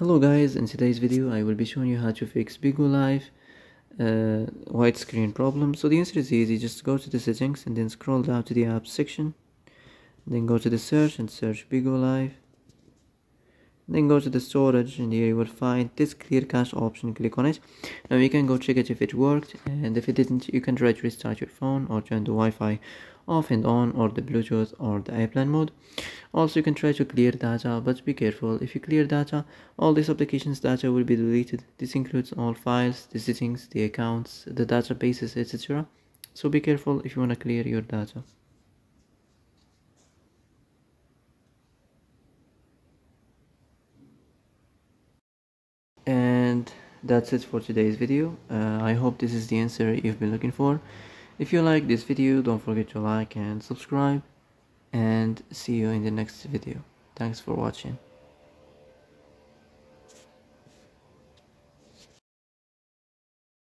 Hello guys, in today's video I will be showing you how to fix Bigo Live white screen problem. So the answer is easy. Just go to the settings and then scroll down to the apps section, then go to the search and search Bigo Live, then go to the storage and here you will find this clear cache option. Click on it. Now you can go check it if it worked, and if it didn't you can try to restart your phone or turn the Wi-Fi off and on, or the Bluetooth or the airplane mode. Also you can try to clear data, but be careful. If you clear data, all these applications data will be deleted. This includes all files, the settings, the accounts, the databases, etc. So be careful if you want to clear your data. And that's it for today's video. I hope this is the answer you've been looking for. If you like this video, don't forget to like and subscribe, and see you in the next video. Thanks for watching.